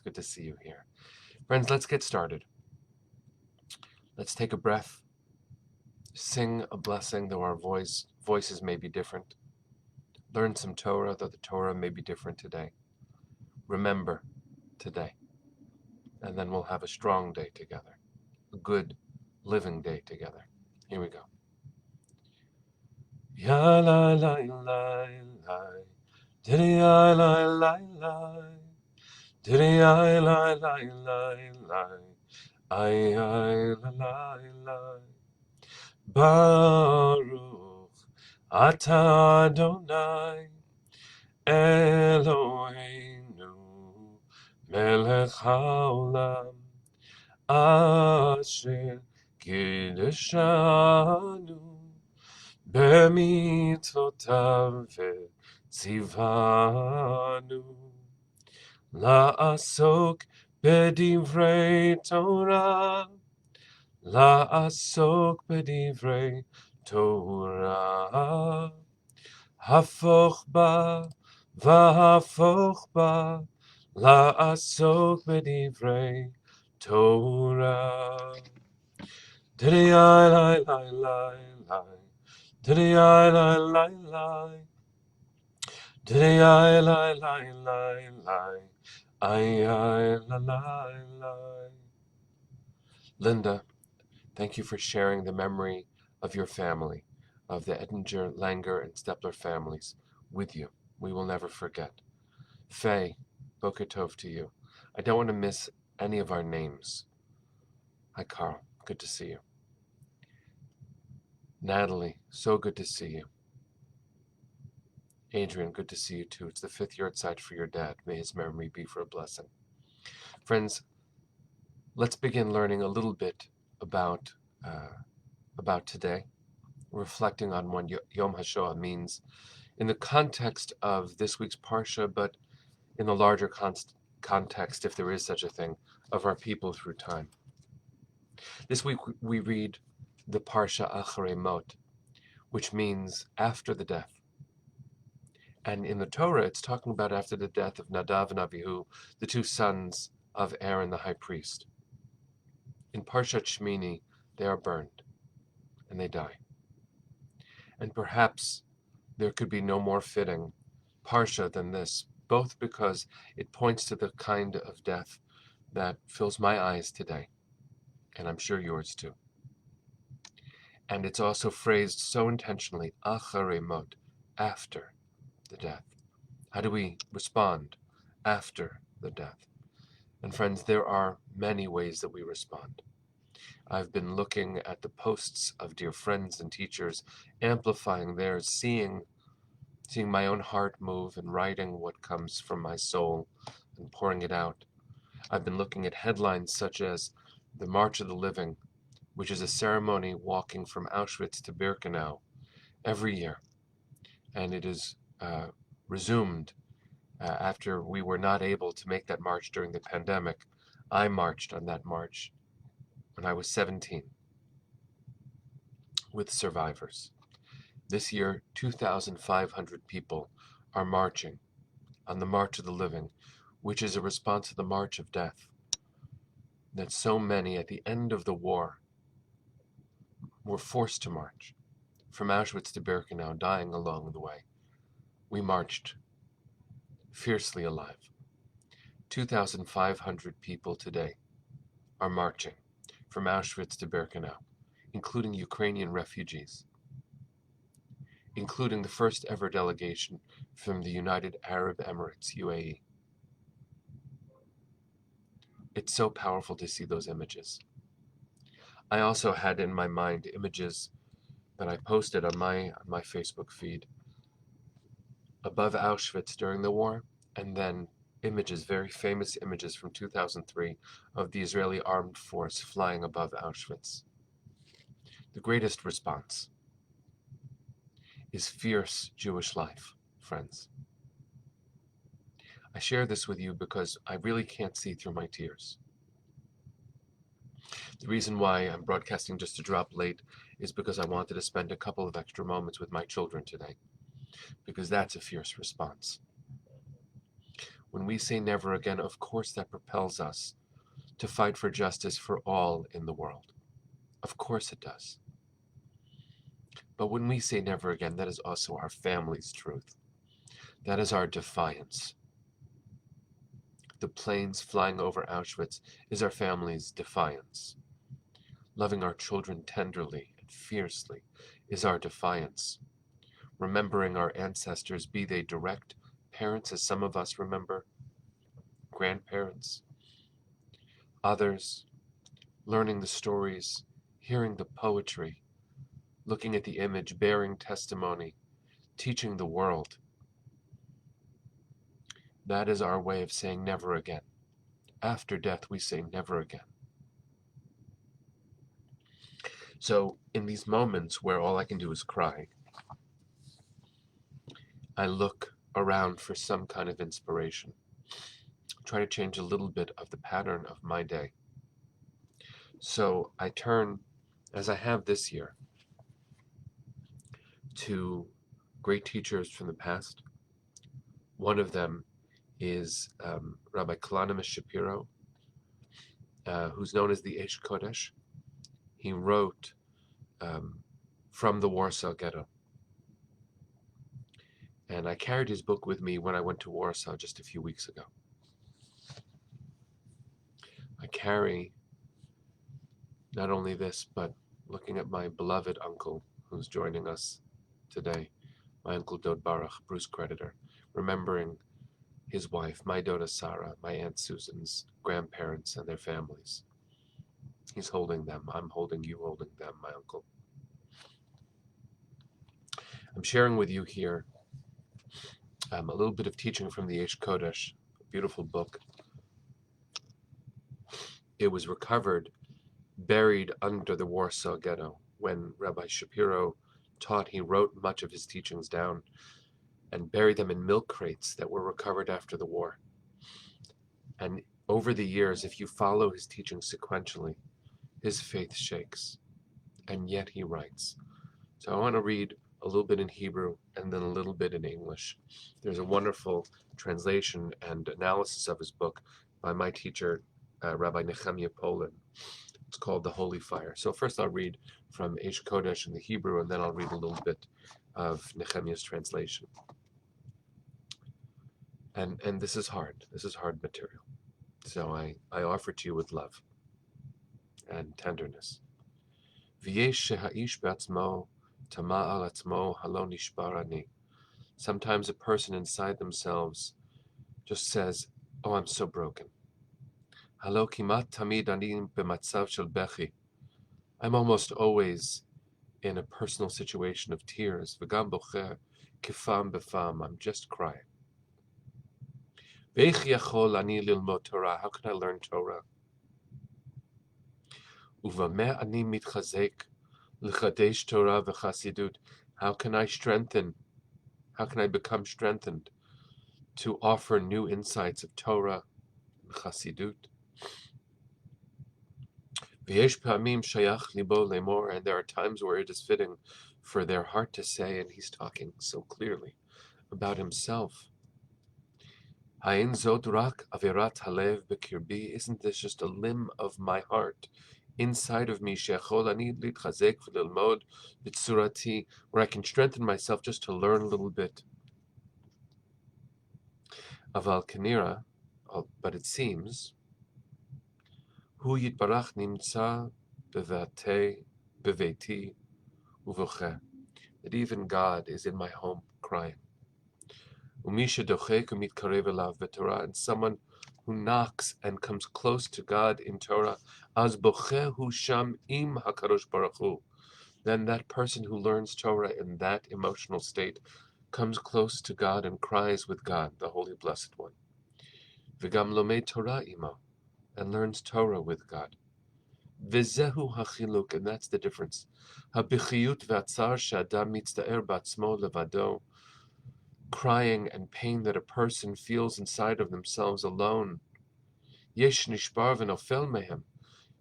Good to see you here. Friends, let's get started. Let's take a breath, sing a blessing, though our voices may be different. Learn some Torah, though the Torah may be different today. Remember today, and then we'll have a strong day together, a good living day together. Here we go. Ya la la la la, diddy I la la la, diddy I la la la la, I la la la. Baruch atah Adonai Eloheinu melech haolam asher kiddushanu b'mitzvotav v'tzivanu la'asok b'divrei Torah la'asok b'divrei Torah Hafoch ba v'hafoch ba la'asok b'divrei Torah. Diddy I lie lie lie lie, diddy I lie lie lie, diddy I lie lie lie lie, I lie lie lie. Linda, thank you for sharing the memory of your family, of the Ettinger, Langer, and Stepler families with you. We will never forget. Faye, Boker Tov to you. I don't want to miss any of our names. Hi, Carl. Good to see you. Natalie, so good to see you. Adrian, good to see you too. It's the 5th yahrzeit for your dad. May his memory be for a blessing. Friends, let's begin learning a little bit about today, reflecting on what Yom HaShoah means in the context of this week's Parsha, but in the larger context, if there is such a thing, of our people through time. This week we read the Parsha Acharei Mot, which means after the death. And in the Torah, it's talking about after the death of Nadav and Avihu, the two sons of Aaron the high priest. In Parshat Shmini, they are burned, and they die. And perhaps there could be no more fitting Parsha than this, both because it points to the kind of death that fills my eyes today, and I'm sure yours too. And it's also phrased so intentionally, Acharei Mot, after the death. How do we respond after the death? And friends, there are many ways that we respond. I've been looking at the posts of dear friends and teachers, amplifying theirs, seeing my own heart move and writing what comes from my soul and pouring it out. I've been looking at headlines such as the March of the Living, which is a ceremony walking from Auschwitz to Birkenau every year. And it is resumed after we were not able to make that march during the pandemic. I marched on that march when I was 17 with survivors. This year, 2,500 people are marching on the March of the Living, which is a response to the March of Death, that so many at the end of the war were forced to march from Auschwitz to Birkenau, dying along the way. We marched fiercely alive. 2,500 people today are marching from Auschwitz to Birkenau, including Ukrainian refugees, including the first ever delegation from the United Arab Emirates, UAE. It's so powerful to see those images. I also had in my mind images that I posted on my Facebook feed above Auschwitz during the war, and then images, very famous images from 2003 of the Israeli armed force flying above Auschwitz. The greatest response is fierce Jewish life, friends. I share this with you because I really can't see through my tears. The reason why I'm broadcasting just a drop late is because I wanted to spend a couple of extra moments with my children today, because that's a fierce response. When we say never again, of course that propels us to fight for justice for all in the world. Of course it does. But when we say never again, that is also our family's truth. That is our defiance. The planes flying over Auschwitz is our family's defiance. Loving our children tenderly and fiercely is our defiance. Remembering our ancestors, be they direct parents, as some of us remember, grandparents, others, learning the stories, hearing the poetry, looking at the image, bearing testimony, teaching the world. That is our way of saying never again. After death, we say never again. So in these moments where all I can do is cry, I look around for some kind of inspiration. Try to change a little bit of the pattern of my day. So I turn, as I have this year, to great teachers from the past. One of them is Rabbi Kalonumous Shapira, who's known as the Eish Kodesh. He wrote from the Warsaw Ghetto. And I carried his book with me when I went to Warsaw just a few weeks ago. I carry not only this, but looking at my beloved uncle who's joining us today, my uncle Dod Baruch, Bruce Creditor, remembering his wife, my Doda Sarah, my Aunt Susan's grandparents and their families. He's holding them. I'm holding you, holding them, my uncle. I'm sharing with you here a little bit of teaching from the Eish Kodesh, a beautiful book. It was recovered, buried under the Warsaw Ghetto. When Rabbi Shapira taught, he wrote much of his teachings down and buried them in milk crates that were recovered after the war. And over the years, if you follow his teaching sequentially, his faith shakes, and yet he writes. So I want to read a little bit in Hebrew and then a little bit in English. There's a wonderful translation and analysis of his book by my teacher, Rabbi Nehemiah Poland. It's called The Holy Fire. So first I'll read from Eish Kodesh in the Hebrew, and then I'll read a little bit of Nehemiah's translation. And this is hard. This is hard material. So I offer to you with love and tenderness. V'yesh sheha'ish b'atzmo tama al atzmo halo nishbar ani. Sometimes a person inside themselves just says, "Oh, I'm so broken." Halo kimat tamid ani b'matzav shel bechi. I'm almost always in a personal situation of tears. V'gam bocher kifam b'fam. I'm just crying. Ve'ich yachol ani lilmod Torah. How can I learn Torah? Uvameh ani mitchazek l'chadesh Torah v'chasidut. How can I strengthen? How can I become strengthened to offer new insights of Torah and Chasidut? V'yesh pa'amim shayach libo lemor, and there are times where it is fitting for their heart to say, and he's talking so clearly about himself. Ha'in zot rak avirat halev b'kirbi. Isn't this just a limb of my heart inside of me, she'achol ani litchazek v'lilmod b'tzurati, where I can strengthen myself just to learn a little bit. Aval kanira, but it seems, hu yitbarach nimtza beveti uvoche, that even God is in my home crying. Umisha dochek umitkarev elav b'Torah, and someone who knocks and comes close to God in Torah, az bochehu sham im hakadosh baruch hu, then that person who learns Torah in that emotional state comes close to God and cries with God, the Holy Blessed One. V'gam lomed Torah imo, and learns Torah with God. V'zehu hachiluk, and that's the difference. Habichiyut v'atzar she'adam mitzta'er ba'atzmo levado, crying and pain that a person feels inside of themselves alone. Yesh nishbar v'nofel mehem,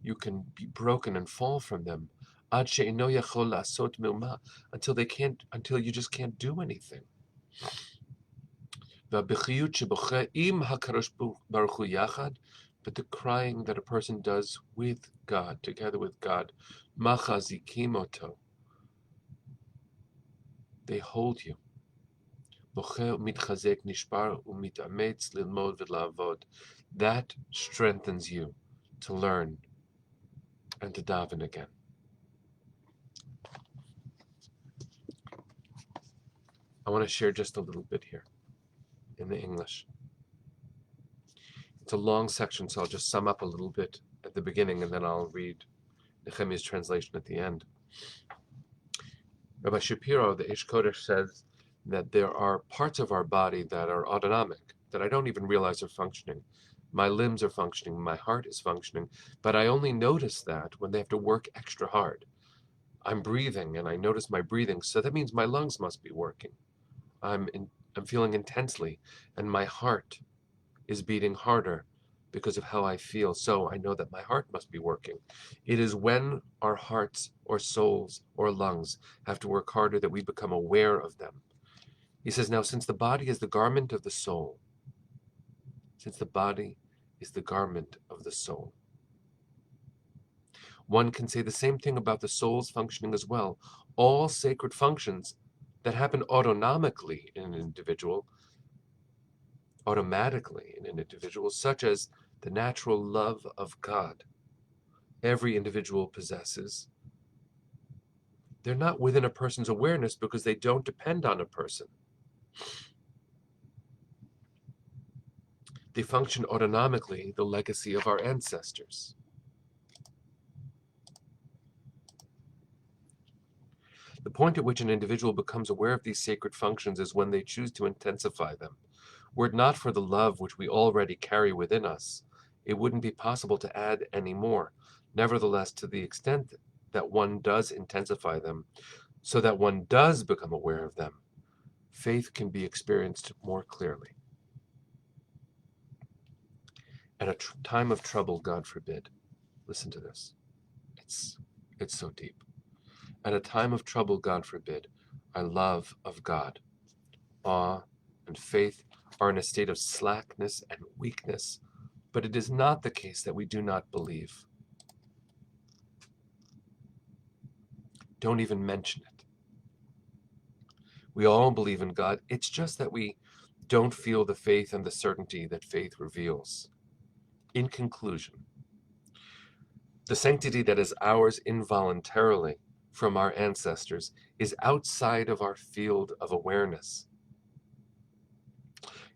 you can be broken and fall from them. Ad she'ino yachol la'asot milma, until you just can't do anything. והבכיות שבוכה עם הקדוש ברוך הוא יחד, but the crying that a person does with God, together with God, מחזיקים אותו. They hold you. בוכה ומתחזק, נשבר ומתאמץ ללמוד ולעבוד. That strengthens you to learn and to daven again. I want to share just a little bit here in the English. It's a long section, so I'll just sum up a little bit at the beginning, and then I'll read Nehemiah's translation at the end. Rabbi Shapira, the Eish Kodesh, says that there are parts of our body that are autonomic, that I don't even realize are functioning. My limbs are functioning, my heart is functioning, but I only notice that when they have to work extra hard. I'm breathing, and I notice my breathing, so that means my lungs must be working. I'm feeling intensely, and my heart is beating harder because of how I feel, so I know that my heart must be working. It is when our hearts or souls or lungs have to work harder that we become aware of them. He says, now, since the body is the garment of the soul, one can say the same thing about the soul's functioning as well. All sacred functions that happen automatically in an individual, such as the natural love of God, every individual possesses. They're not within a person's awareness because they don't depend on a person. They function autonomically, the legacy of our ancestors. The point at which an individual becomes aware of these sacred functions is when they choose to intensify them. Were it not for the love which we already carry within us, it wouldn't be possible to add any more. Nevertheless, to the extent that one does intensify them, so that one does become aware of them, faith can be experienced more clearly. At a time of trouble, God forbid, listen to this. It's so deep. At a time of trouble, God forbid, our love of God, awe, and faith are in a state of slackness and weakness, but it is not the case that we do not believe. Don't even mention it. We all believe in God. It's just that we don't feel the faith and the certainty that faith reveals. In conclusion, the sanctity that is ours involuntarily from our ancestors is outside of our field of awareness.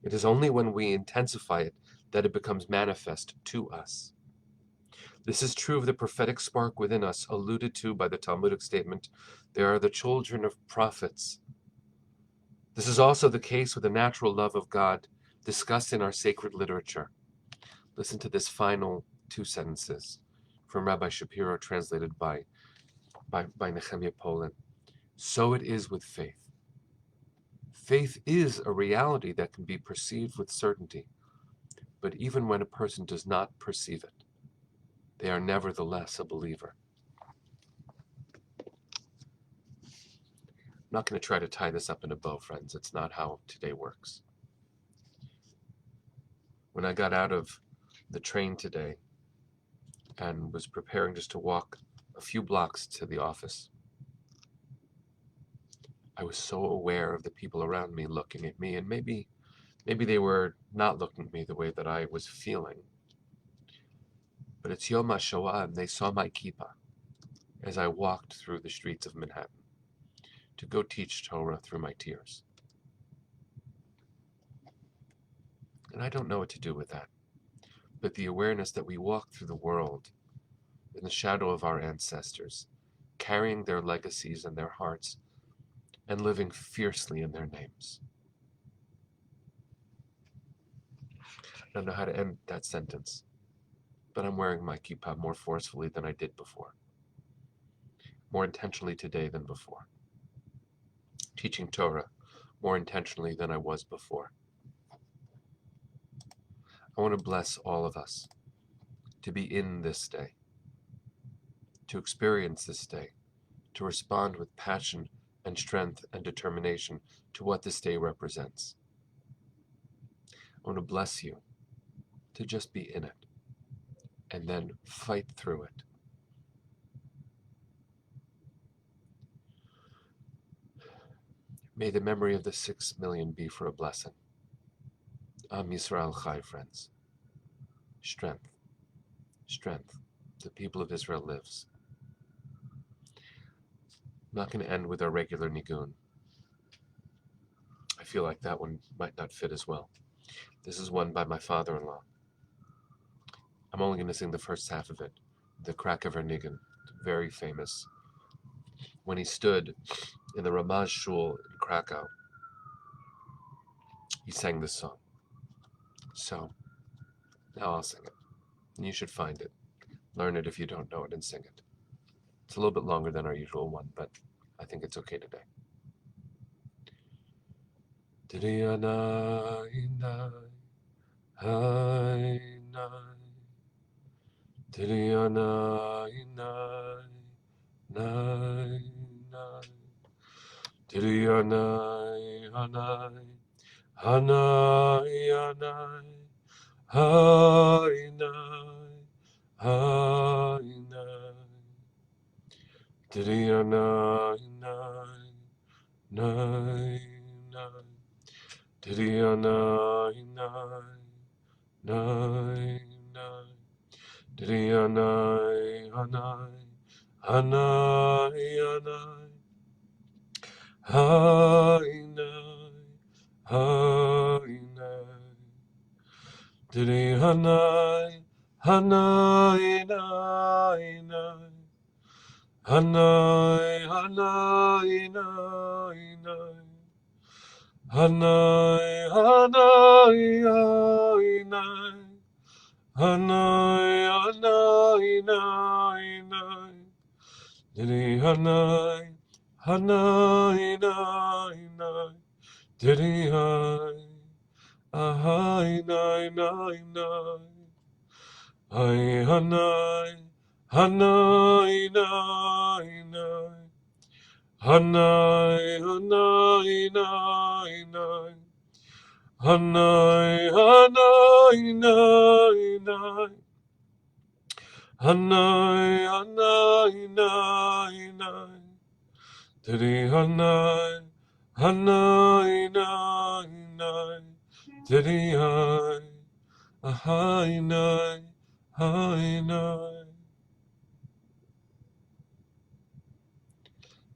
It is only when we intensify it that it becomes manifest to us. This is true of the prophetic spark within us, alluded to by the Talmudic statement, "They are the children of prophets." This is also the case with the natural love of God discussed in our sacred literature. Listen to this final two sentences from Rabbi Shapira, translated by Nehemiah Poland. So it is with faith. Faith is a reality that can be perceived with certainty, but even when a person does not perceive it, they are nevertheless a believer. I'm not going to try to tie this up in a bow, friends. It's not how today works. When I got out of the train today and was preparing just to walk a few blocks to the office, I was so aware of the people around me looking at me, and maybe they were not looking at me the way that I was feeling. But it's Yom HaShoah, and they saw my kippah as I walked through the streets of Manhattan to go teach Torah through my tears. And I don't know what to do with that. But the awareness that we walk through the world in the shadow of our ancestors, carrying their legacies in their hearts, and living fiercely in their names. I don't know how to end that sentence, but I'm wearing my kippah more forcefully than I did before, more intentionally today than before, teaching Torah more intentionally than I was before. I want to bless all of us to be in this day, to experience this day, to respond with passion and strength and determination to what this day represents. I want to bless you to just be in it and then fight through it. May the memory of the 6 million be for a blessing. Am Yisrael Chai, friends. Strength. Strength. The people of Israel lives. I'm not going to end with our regular nigun. I feel like that one might not fit as well. This is one by my father-in-law. I'm only going to sing the first half of it, the Krakower Nigun, very famous. When he stood in the Ramaz Shul in Krakow, he sang this song. So, now I'll sing it. And you should find it. Learn it if you don't know it and sing it. It's a little bit longer than our usual one, but I think it's okay today.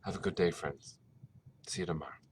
Have a good day, friends. See you tomorrow.